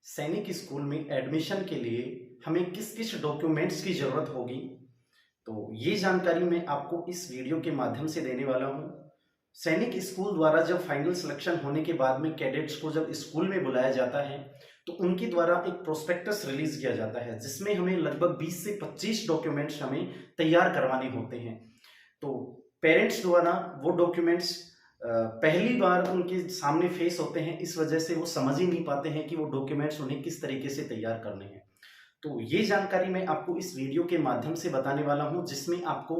सैनिक स्कूल में एडमिशन के लिए हमें किस किस डॉक्यूमेंट्स की ज़रूरत होगी। तो ये जानकारी मैं आपको इस वीडियो के माध्यम से देने वाला हूँ। सैनिक स्कूल द्वारा जब फाइनल सिलेक्शन होने के बाद में कैडेट्स को जब स्कूल में बुलाया जाता है तो उनके द्वारा एक प्रोस्पेक्टस रिलीज किया जाता है जिसमें हमें लगभग 20 से 25 डॉक्यूमेंट्स हमें तैयार करवाने होते हैं। तो पेरेंट्स द्वारा वो डॉक्यूमेंट्स पहली बार उनके सामने फेस होते हैं, इस वजह से वो समझ ही नहीं पाते हैं कि वो डॉक्यूमेंट्स उन्हें किस तरीके से तैयार करने हैं। तो ये जानकारी मैं आपको इस वीडियो के माध्यम से बताने वाला हूँ जिसमें आपको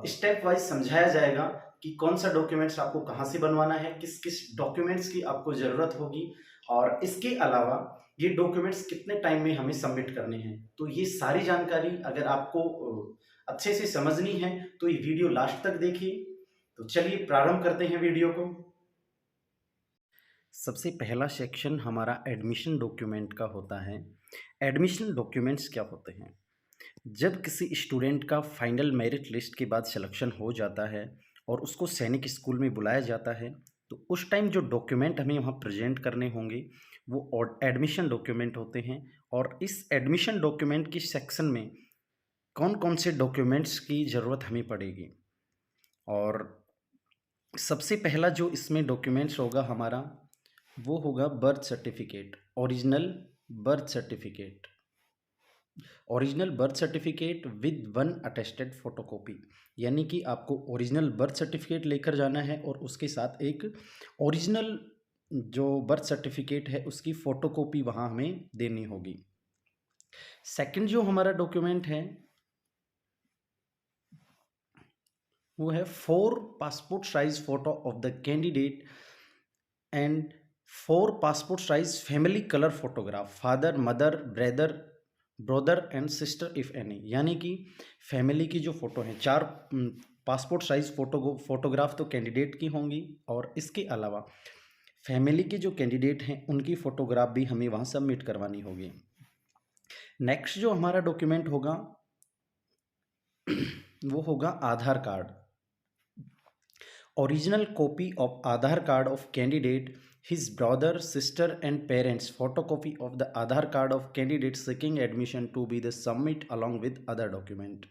स्टेप वाइज समझाया जाएगा कि कौन सा डॉक्यूमेंट्स आपको कहाँ से बनवाना है, किस किस डॉक्यूमेंट्स की आपको ज़रूरत होगी और इसके अलावा ये डॉक्यूमेंट्स कितने टाइम में हमें सबमिट करने हैं। तो ये सारी जानकारी अगर आपको अच्छे से समझनी है तो ये वीडियो लास्ट तक देखिए। तो चलिए प्रारंभ करते हैं वीडियो को। सबसे पहला सेक्शन हमारा एडमिशन डॉक्यूमेंट का होता है। एडमिशन डॉक्यूमेंट्स क्या होते हैं? जब किसी स्टूडेंट का फाइनल मेरिट लिस्ट के बाद सिलेक्शन हो जाता है और उसको सैनिक स्कूल में बुलाया जाता है तो उस टाइम जो डॉक्यूमेंट हमें वहाँ प्रेजेंट करने होंगे वो एडमिशन डॉक्यूमेंट होते हैं। और इस एडमिशन डॉक्यूमेंट की सेक्शन में कौन कौन से डॉक्यूमेंट्स की ज़रूरत हमें पड़ेगी। और सबसे पहला जो इसमें डॉक्यूमेंट्स होगा हमारा वो होगा birth certificate, original birth certificate. Original birth certificate with one attested photocopy, यानी कि आपको ओरिजिनल बर्थ सर्टिफिकेट लेकर जाना है और उसके साथ एक ओरिजिनल जो बर्थ सर्टिफिकेट है उसकी फ़ोटोकॉपी वहाँ हमें देनी होगी। सेकंड जो हमारा डॉक्यूमेंट है वो है 4 passport size photo of the candidate and 4 passport size family colour photograph, father mother brother and sister if any, यानी कि फैमिली की जो फ़ोटो हैं 4 पासपोर्ट साइज फोटोग्राफ तो कैंडिडेट की होंगी और इसके अलावा फैमिली के जो कैंडिडेट हैं उनकी फ़ोटोग्राफ भी हमें वहाँ सबमिट करवानी होगी। नेक्स्ट जो हमारा डॉक्यूमेंट होगा वो होगा Aadhaar card. Original copy of Aadhaar card of candidate, his brother, sister and parents photocopy of the Aadhaar card of candidate seeking admission to be the submit along with other document,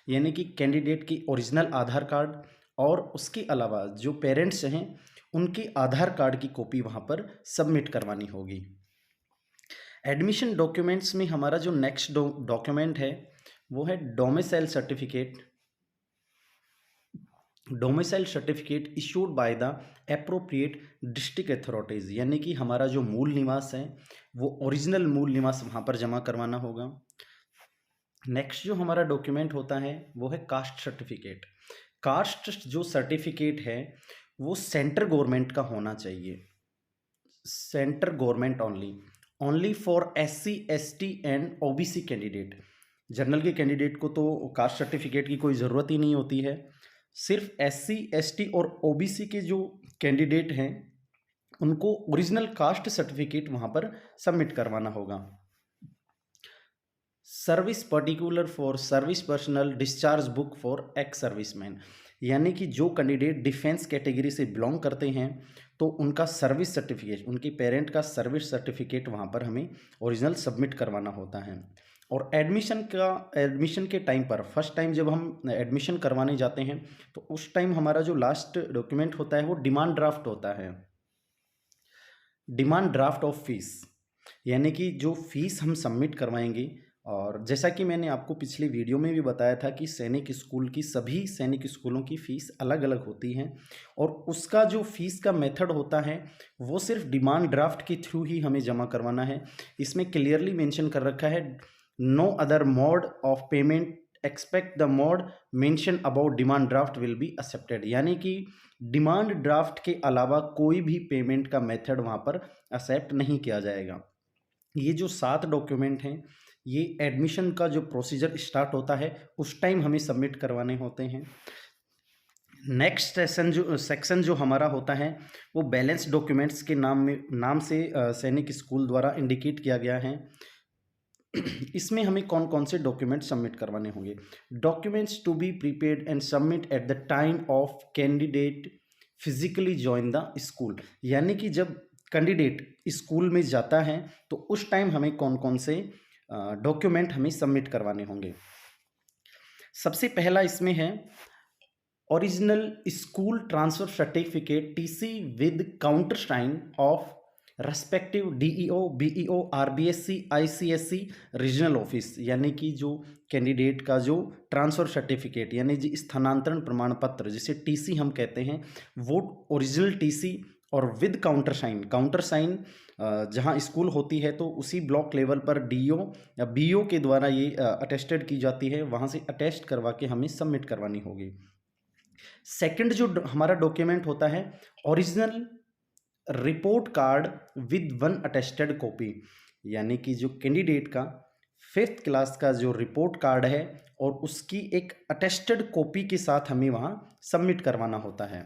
यानी कि candidate की original आधार card और उसके अलावा जो parents हैं उनके आधार card की कॉपी वहाँ पर सबमिट करवानी होगी। एडमिशन डॉक्यूमेंट्स में हमारा जो नेक्स्ट डॉक्यूमेंट है वो है domicile certificate. Domicile certificate issued by the appropriate district authorities, यानी कि हमारा जो मूल निवास है वो ओरिजिनल मूल निवास वहाँ पर जमा करवाना होगा। नेक्स्ट जो हमारा डॉक्यूमेंट होता है वो है कास्ट सर्टिफिकेट। कास्ट जो सर्टिफिकेट है वो सेंट्रल गवर्नमेंट का होना चाहिए, central government only for SC ST and OBC candidate. General के कैंडिडेट को तो कास्ट सर्टिफिकेट की कोई ज़रूरत ही नहीं होती है, सिर्फ SC ST और OBC के जो कैंडिडेट हैं उनको ओरिजिनल कास्ट सर्टिफिकेट वहाँ पर सबमिट करवाना होगा। Service particular for service personal discharge book for ex serviceman, यानी कि जो कैंडिडेट डिफेंस कैटेगरी से बिलोंग करते हैं तो उनका सर्विस सर्टिफिकेट, उनके पेरेंट का सर्विस सर्टिफिकेट वहाँ पर हमें ओरिजिनल सबमिट करवाना होता है। और एडमिशन के टाइम पर फर्स्ट टाइम जब हम एडमिशन करवाने जाते हैं तो उस टाइम हमारा जो लास्ट डॉक्यूमेंट होता है वो डिमांड ड्राफ्ट होता है। डिमांड ड्राफ्ट ऑफ फीस, यानी कि जो फीस हम सबमिट करवाएंगे। और जैसा कि मैंने आपको पिछली वीडियो में भी बताया था कि सैनिक स्कूल की सभी सैनिक स्कूलों की फ़ीस अलग अलग होती हैं और उसका जो फ़ीस का मेथड होता है वो सिर्फ डिमांड ड्राफ्ट के थ्रू ही हमें जमा करवाना है। इसमें क्लियरली मेंशन कर रखा है no other mode of payment expect the mode mention about demand draft will be accepted, यानी कि डिमांड ड्राफ्ट के अलावा कोई भी पेमेंट का मेथड वहाँ पर एक्सेप्ट नहीं किया जाएगा। ये जो 7 डॉक्यूमेंट हैं ये एडमिशन का जो प्रोसीजर स्टार्ट होता है उस टाइम हमें सबमिट करवाने होते हैं। नेक्स्ट सेक्शन जो हमारा होता है वो बैलेंस डॉक्यूमेंट्स के नाम से सैनिक स्कूल द्वारा इंडिकेट किया गया है। इसमें हमें कौन कौन से डॉक्यूमेंट सबमिट करवाने होंगे। Documents to be prepaid and submit at the time of candidate physically join the school, यानी कि जब कैंडिडेट स्कूल में जाता है तो उस टाइम हमें कौन कौन से डॉक्यूमेंट हमें सबमिट करवाने होंगे। सबसे पहला इसमें है original school transfer certificate TC with counter sign of respective DEO BEO RBSC ICSC regional office, यानी कि जो कैंडिडेट का जो ट्रांसफ़र सर्टिफिकेट यानी जो स्थानांतरण प्रमाण पत्र जिसे टीसी हम कहते हैं, वो ओरिजिनल टीसी और विद काउंटर साइन जहां स्कूल होती है तो उसी ब्लॉक लेवल पर डीओ या बीओ के द्वारा ये अटेस्टेड की जाती है, वहां से अटेस्ट करवा के हमें सबमिट करवानी होगी। सेकंड जो हमारा डॉक्यूमेंट होता है original report card with one attested copy, यानी कि जो कैंडिडेट का 5th क्लास का जो रिपोर्ट कार्ड है और उसकी एक अटेस्टेड कॉपी के साथ हमें वहाँ सबमिट करवाना होता है।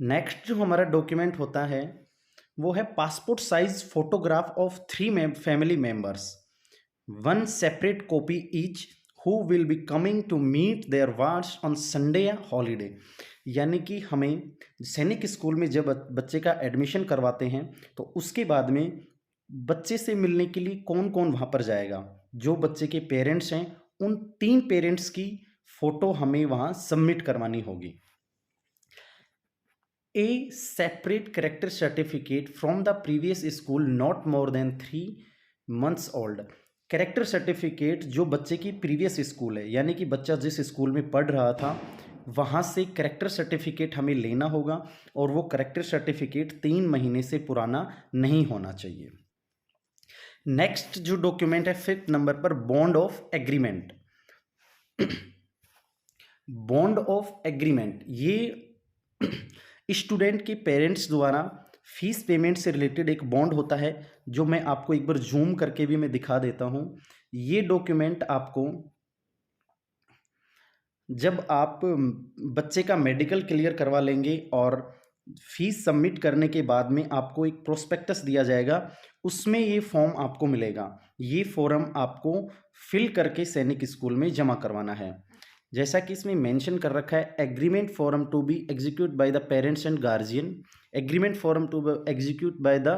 नेक्स्ट जो हमारा डॉक्यूमेंट होता है वो है passport size photograph of 3 family members, 1 separate copy each who will be coming to meet their wards on Sunday या हॉलीडे, यानी कि हमें सैनिक स्कूल में जब बच्चे का एडमिशन करवाते हैं तो उसके बाद में बच्चे से मिलने के लिए कौन कौन वहाँ पर जाएगा, जो बच्चे के पेरेंट्स हैं उन 3 पेरेंट्स की फ़ोटो हमें वहाँ सबमिट करवानी होगी। ए separate character certificate from the previous school not more than 3 months old, character certificate जो बच्चे की प्रीवियस स्कूल है, यानी कि बच्चा जिस स्कूल में पढ़ रहा था वहाँ से कैरेक्टर सर्टिफिकेट हमें लेना होगा और वो कैरेक्टर सर्टिफिकेट 3 महीने से पुराना नहीं होना चाहिए। नेक्स्ट जो डॉक्यूमेंट है 5th नंबर पर bond of agreement. Bond of agreement ये स्टूडेंट के पेरेंट्स द्वारा फीस पेमेंट से रिलेटेड एक बॉन्ड होता है, जो मैं आपको एक बार जूम करके भी मैं दिखा देता हूं। ये डॉक्यूमेंट आपको जब आप बच्चे का मेडिकल क्लियर करवा लेंगे और फीस सबमिट करने के बाद में आपको एक प्रोस्पेक्टस दिया जाएगा, उसमें ये फॉर्म आपको मिलेगा। ये फॉर्म आपको फिल करके सैनिक स्कूल में जमा करवाना है। जैसा कि इसमें मेंशन कर रखा है, agreement form to be execute by the parents and guardian, agreement form to be execute by the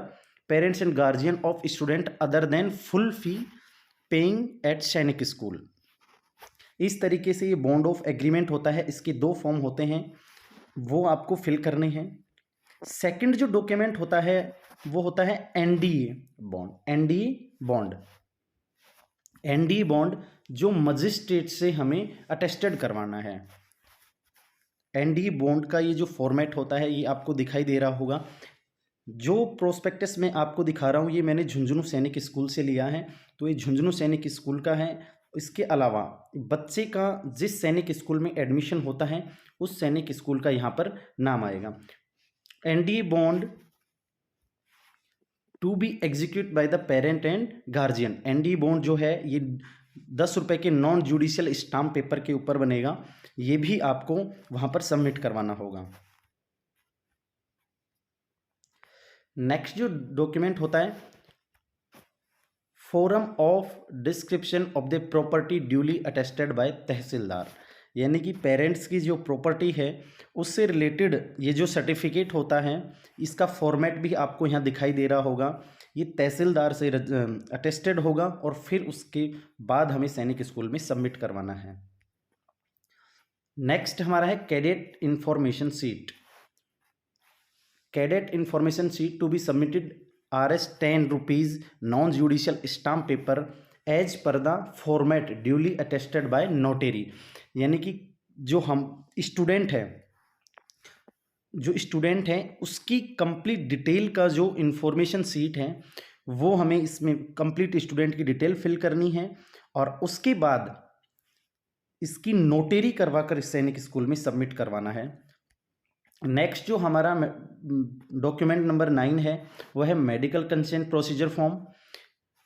parents and guardian of student other then full fee paying at Sainik school. इस तरीके से ये बॉन्ड ऑफ एग्रीमेंट होता है। इसके 2 form होते हैं, वो आपको फिल करने हैं। सेकंड जो डॉक्यूमेंट होता है वो होता है एनडीए बॉन्ड। एनडीए बॉन्ड जो मजिस्ट्रेट से हमें अटेस्टेड करवाना है। एनडीए बॉन्ड का ये जो फॉर्मेट होता है ये आपको दिखाई दे रहा होगा। जो प्रोस्पेक्टस मैं आपको दिखा रहा हूँ ये मैंने झुंझुनू सैनिक स्कूल से लिया है, तो ये झुंझुनू सैनिक स्कूल का है। इसके अलावा बच्चे का जिस सैनिक स्कूल में एडमिशन होता है उस सैनिक स्कूल का यहाँ पर नाम आएगा। NDA bond to be execute by the parent and guardian. NDA bond जो है ये 10 रुपये के नॉन जुडिशियल स्टाम्प पेपर के ऊपर बनेगा, ये भी आपको वहाँ पर सबमिट करवाना होगा। नेक्स्ट जो डॉक्यूमेंट होता है form of description of the property duly attested by tehsildar, यानी कि पेरेंट्स की जो प्रॉपर्टी है उससे रिलेटेड ये जो सर्टिफिकेट होता है इसका फॉर्मेट भी आपको यहाँ दिखाई दे रहा होगा। ये तहसीलदार से अटेस्टेड होगा और फिर उसके बाद हमें सैनिक स्कूल में सबमिट करवाना है। नेक्स्ट हमारा है cadet information sheet. Cadet information sheet to be submitted RS 10 rupees non judicial stamp paper as per the format duly attested by notary, यानी कि जो हम स्टूडेंट हैं उसकी कंप्लीट डिटेल का जो इंफॉर्मेशन सीट है वो हमें इसमें कंप्लीट स्टूडेंट की डिटेल फिल करनी है और उसके बाद इसकी नोटेरी करवा कर सैनिक स्कूल में सबमिट करवाना है। नेक्स्ट जो हमारा डॉक्यूमेंट नंबर 9 है वह है medical consent procedure form.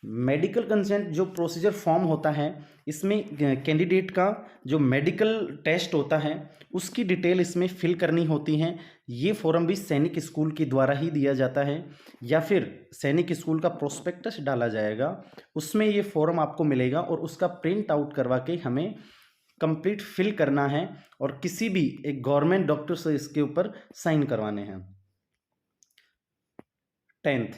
Medical consent जो प्रोसीजर फॉर्म होता है इसमें कैंडिडेट का जो मेडिकल टेस्ट होता है उसकी डिटेल इसमें फिल करनी होती है। ये फॉर्म भी सैनिक स्कूल के द्वारा ही दिया जाता है या फिर सैनिक स्कूल का प्रोस्पेक्टस डाला जाएगा, उसमें ये फॉर्म आपको मिलेगा और उसका प्रिंट आउट करवा के हमें कंप्लीट फिल करना है और किसी भी एक गवर्नमेंट डॉक्टर से इसके ऊपर साइन करवाने हैं। 10th,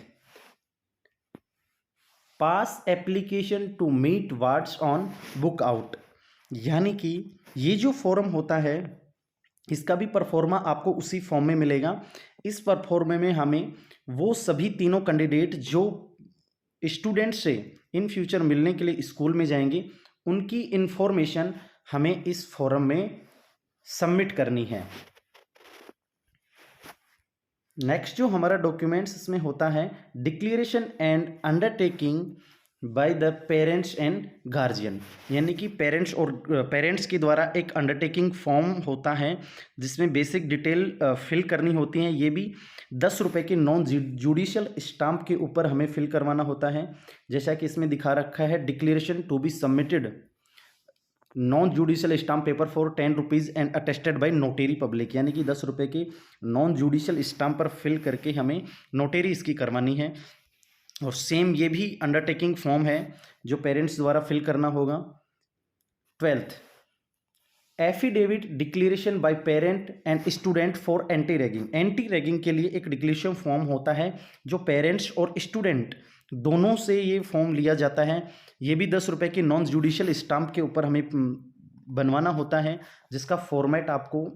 pass application to meet wards on book out, यानी कि ये जो फॉर्म होता है इसका भी परफॉर्मा आपको उसी फॉर्म में मिलेगा। इस परफॉर्मे में हमें वो सभी तीनों कैंडिडेट जो स्टूडेंट से इन फ्यूचर मिलने के लिए स्कूल में जाएंगे उनकी इंफॉर्मेशन हमें इस फॉर्म में सबमिट करनी है। नेक्स्ट जो हमारा डॉक्यूमेंट्स इसमें होता है, declaration and undertaking bye the parents and guardian, यानी कि पेरेंट्स के द्वारा एक अंडरटेकिंग फॉर्म होता है जिसमें बेसिक डिटेल फिल करनी होती हैं। ये भी 10 रुपये के नॉन जुडिशियल स्टाम्प के ऊपर हमें फिल करवाना होता है। जैसा कि इसमें दिखा रखा है, declaration to be submitted non judicial stamp paper for 10 rupees and attested by notary public, यानी कि 10 रुपये के नॉन जुडिशियल स्टाम्प पर फिल करके हमें नोटेरी इसकी करवानी है। और सेम ये भी अंडरटेकिंग फॉर्म है जो पेरेंट्स द्वारा फिल करना होगा। 12th, affidavit declaration by parent and student for anti ragging. Anti ragging के लिए एक डिक्लेरेशन फॉर्म होता है जो पेरेंट्स और स्टूडेंट दोनों से ये फॉर्म लिया जाता है। ये भी 10 रुपये के नॉन जुडिशियल स्टाम्प के ऊपर हमें बनवाना होता है, जिसका फॉर्मेट आपको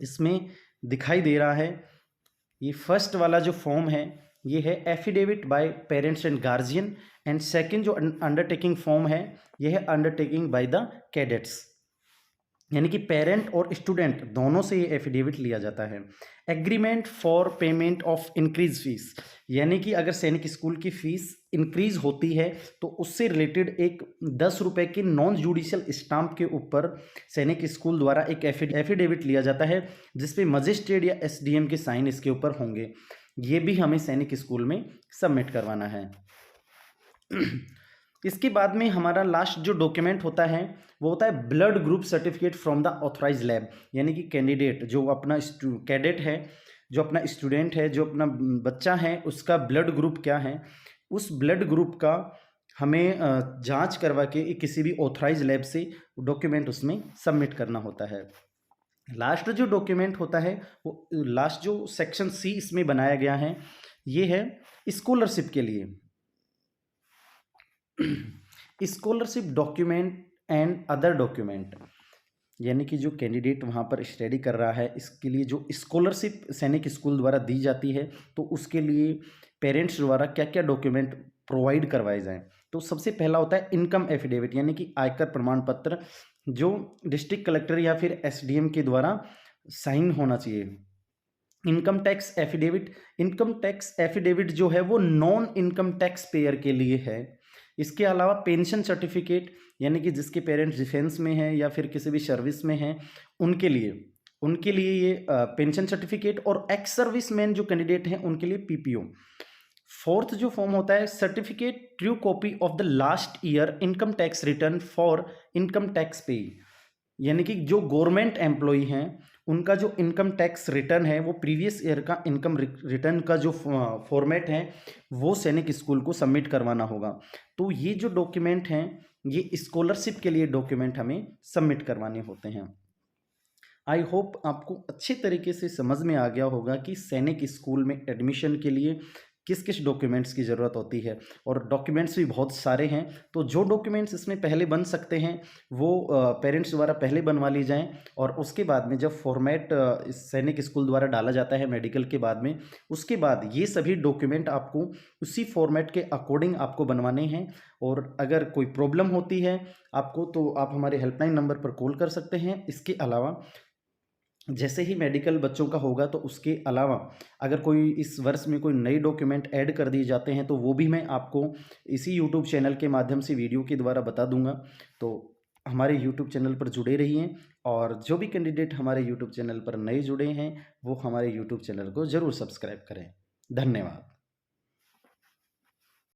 इसमें दिखाई दे रहा है। ये फर्स्ट वाला जो फॉर्म है ये है affidavit bye parents and guardian, and second जो अंडरटेकिंग फॉर्म है ये है अंडरटेकिंग बाय द कैडेट्स, यानी कि पेरेंट और स्टूडेंट दोनों से ये एफिडेविट लिया जाता है। Agreement for payment of increase fees, यानी कि अगर सैनिक स्कूल की फीस इंक्रीज होती है तो उससे रिलेटेड एक 10 रुपये के नॉन जुडिशियल स्टाम्प के ऊपर सैनिक स्कूल द्वारा एक एफिडेविट लिया जाता है जिसपे मजिस्ट्रेट या एसडीएम के साइन इसके ऊपर होंगे। ये भी हमें सैनिक स्कूल में सबमिट करवाना है। इसके बाद में हमारा लास्ट जो डॉक्यूमेंट होता है वो होता है blood group certificate from the authorise lab, यानी कि कैंडिडेट जो अपना कैडेट है, जो अपना स्टूडेंट है, जो अपना बच्चा है, उसका ब्लड ग्रुप क्या है, उस ब्लड ग्रुप का हमें जांच करवा के किसी भी ऑथराइज लैब से डॉक्यूमेंट उसमें सबमिट करना होता है। लास्ट जो डॉक्यूमेंट होता है वो लास्ट जो सेक्शन सी इसमें बनाया गया है ये है स्कॉलरशिप के लिए। Scholarship document and other document, यानी कि जो कैंडिडेट वहाँ पर स्टडी कर रहा है इसके लिए जो स्कॉलरशिप सैनिक स्कूल द्वारा दी जाती है तो उसके लिए पेरेंट्स द्वारा क्या क्या डॉक्यूमेंट प्रोवाइड करवाए जाएं। तो सबसे पहला होता है इनकम एफिडेविट, यानी कि आयकर प्रमाण पत्र जो डिस्ट्रिक्ट कलेक्टर या फिर एसडीएम के द्वारा साइन होना चाहिए। Income tax affidavit, income tax affidavit जो है वो नॉन इनकम टैक्स पेयर के लिए है। इसके अलावा पेंशन सर्टिफिकेट, यानी कि जिसके पेरेंट्स डिफेंस में हैं या फिर किसी भी सर्विस में हैं उनके लिए ये पेंशन सर्टिफिकेट, और एक्स सर्विसमैन जो कैंडिडेट हैं उनके लिए पीपीओ। फोर्थ जो फॉर्म होता है certificate true copy of the last year income tax return for income tax पे, यानी कि जो गवर्नमेंट एम्प्लॉई हैं उनका जो इनकम टैक्स रिटर्न है वो प्रीवियस ईयर का इनकम रिटर्न का जो फॉर्मेट है वो सैनिक स्कूल को सबमिट करवाना होगा। तो ये जो डॉक्यूमेंट हैं ये स्कॉलरशिप के लिए डॉक्यूमेंट हमें सबमिट करवाने होते हैं। आई होप आपको अच्छे तरीके से समझ में आ गया होगा कि सैनिक स्कूल में एडमिशन के लिए किस किस डॉक्यूमेंट्स की ज़रूरत होती है, और डॉक्यूमेंट्स भी बहुत सारे हैं। तो जो डॉक्यूमेंट्स इसमें पहले बन सकते हैं वो पेरेंट्स द्वारा पहले बनवा ली जाएं, और उसके बाद में जब फॉर्मेट सैनिक स्कूल द्वारा डाला जाता है मेडिकल के बाद में, उसके बाद ये सभी डॉक्यूमेंट आपको उसी फॉर्मेट के अकॉर्डिंग आपको बनवाने हैं। और अगर कोई प्रॉब्लम होती है आपको तो आप हमारे हेल्पलाइन नंबर पर कॉल कर सकते हैं। इसके अलावा जैसे ही मेडिकल बच्चों का होगा तो उसके अलावा अगर कोई इस वर्ष में कोई नए डॉक्यूमेंट ऐड कर दिए जाते हैं तो वो भी मैं आपको इसी यूट्यूब चैनल के माध्यम से वीडियो के द्वारा बता दूंगा। तो हमारे यूट्यूब चैनल पर जुड़े रहिए, और जो भी कैंडिडेट हमारे यूट्यूब चैनल पर नए जुड़े हैं वो हमारे यूट्यूब चैनल को ज़रूर सब्सक्राइब करें। धन्यवाद।